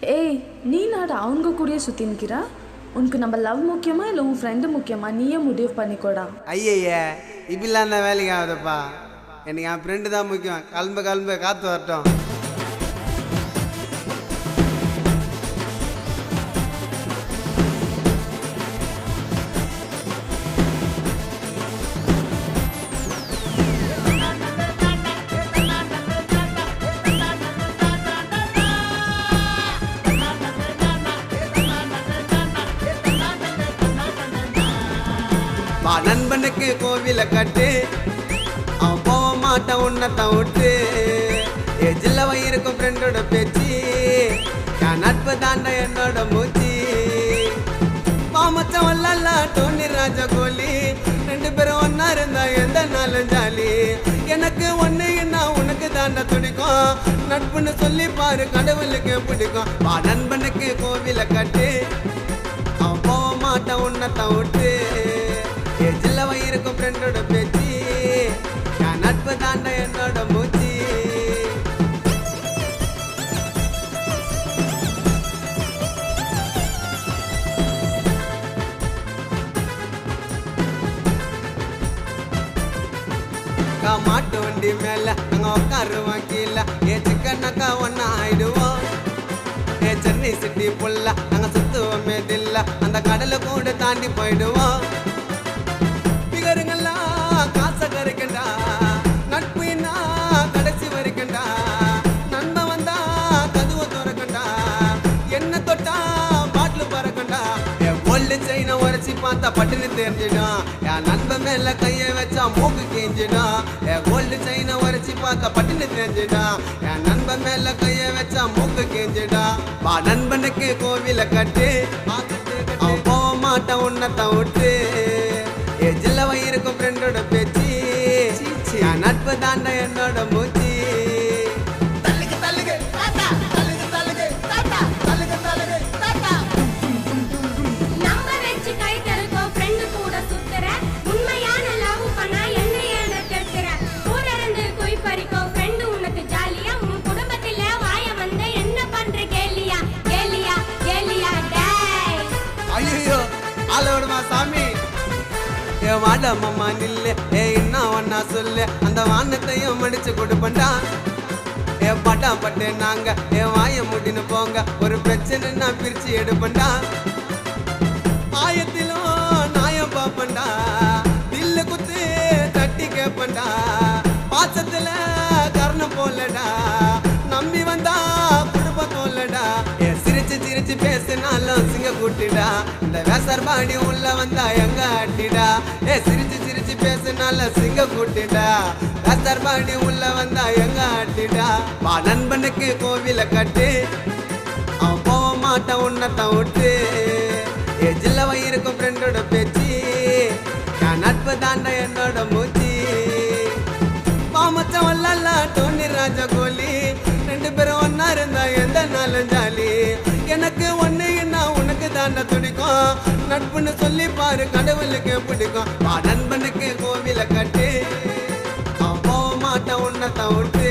ஏய் நீ நாடா அவங்க கூடயே சுற்றி நிற்கிறா. உனக்கு நம்ம லவ் முக்கியமா இல்லை உன் ஃப்ரெண்டு முக்கியமா? நீயே முடிவு பண்ணிக்கோடா. ஐயய்ய இப்படிலாம் அந்த வேலைக்கு ஆகுதுப்பா. எனக்கு என் ஃப்ரெண்டு தான் முக்கியம். கிளம்பு காற்று வரட்டும். நண்பனுக்கு கோவில கட்டு, அவன் போக மாட்டான் உன்னத்தான் விட்டு. ஜில்லவ இருக்கும் ஃப்ரெண்டோட பேச்சு, என் நட்பு தாண்ட என்னோட மூச்சு. மாமச்சம் வல்லல்ல டோனி ராஜா கோலி, 2 பேரும் ஒன்னா இருந்தா எந்த நாளும் ஜாலி. எனக்கு ஒன்னுன்னா உனக்கு தாண்ட துடிக்கும், நட்புன்னு சொல்லி பாரு கடவுளுக்கு பிடிக்கும். நண்பனுக்கு கோவில கட்டு, அவன் போக மாட்டான் உன்னத்தான் விட்டு. ஜில்லவ இருக்கும் ஃப்ரெண்டோட பேச்சு, என் நட்பு தாண்ட என்னோட மூச்சு. மாட்டு வண்டி மேல நாங்க உட்காருவோம் கீழே, சிக்கனாக்கா ஒன்னா ஆயிடுவோம். சென்னை சிட்டி புள்ள நாங்க சுத்துவோமே தில்ல, அந்த கடலை கூட தாண்டி போயிடுவோம். பிகருங்கெல்லாம் காசை கரைக்கண்டா, நட்புனா கடைசி வரைக்கண்டா. நண்பன் வந்தா கதுவை துறக்கண்டா, என்ன தொட்டா பாட்டில் பறக்கண்டா. என் பொல்லு செயினை உரைச்சி பார்த்தா பட்டுன்னு தெரிஞ்சிடும், என் நண்பன் மேல கையை வச்சா மூக்கு கிஞ்சிடும். என் பொல்லு செயினை உரைச்சி பார்த்தா பட்டுன்னு தெரிஞ்சிடும், என் நண்பன் மேல கையை வச்சா மூக்கு கிஞ்சிடும். நண்பனுக்கு கோவில கட்டு, அவன் போக மாட்டான் உன்னத்தான் விட்டு. ஜில்லவ இருக்கும் ஃப்ரெண்டோட பேச்சு, என் நட்பு தாண்ட என்னோட மூச்சு. ஐயோ ஆளோடுமா சாமி, வாடம்மா நில்லு, என்ன ஒன்னா சொல்லு, அந்த வானத்தையும் மடிச்சு கொடுப்பண்டா. பட்டா பட்டு நாங்க வாய முடின்னு போங்க, ஒரு பிரச்சனைன்னா பிரிச்சு எடுப்பண்டா. ஆயத்திலும் நாயம் பாப்பண்டா, தில்லு குத்து தட்டி கேப்பண்டா. பாசத்துல கர்ணம் போலடா, நம்பி வந்தா குடும்பம் தோல்லடா. சிரிச்சு சிரிச்சு பேசினாலும் சிங்க கூட்டிடா, இந்த வேசர் பாடி உள்ள வந்தா எங்க அட்டிடா. சிரிச்சு சிரிச்சு பேசினாலும் சிங்க கூட்டிடா, வேசர் பாடி உள்ள வந்தா எங்க அட்டிடா. நண்பனுக்கு கோவில கட்டு, அவன் போக மாட்டான் உன்னத்தான் விட்டு. ஜில்லவ இருக்கும் ஃப்ரெண்டோட பேச்சு, என் நட்பு தாண்ட என்னோட மூச்சு. மாமச்சம் வல்லல்ல டோனி ராஜா கோலி, 2 பேரும் ஒன்னா இருந்தா எந்த நாளும் ஜாலி. எனக்கு ஒன்னுன்னா உனக்கு தாண்ட துடிக்கும், நட்புன்னு சொல்லி பாரு கடவுளுக்கு பிடிக்கும். நண்பனுக்கு கோவில கட்டு, அவன் போக மாட்டான் உன்னத்தான் விட்டு.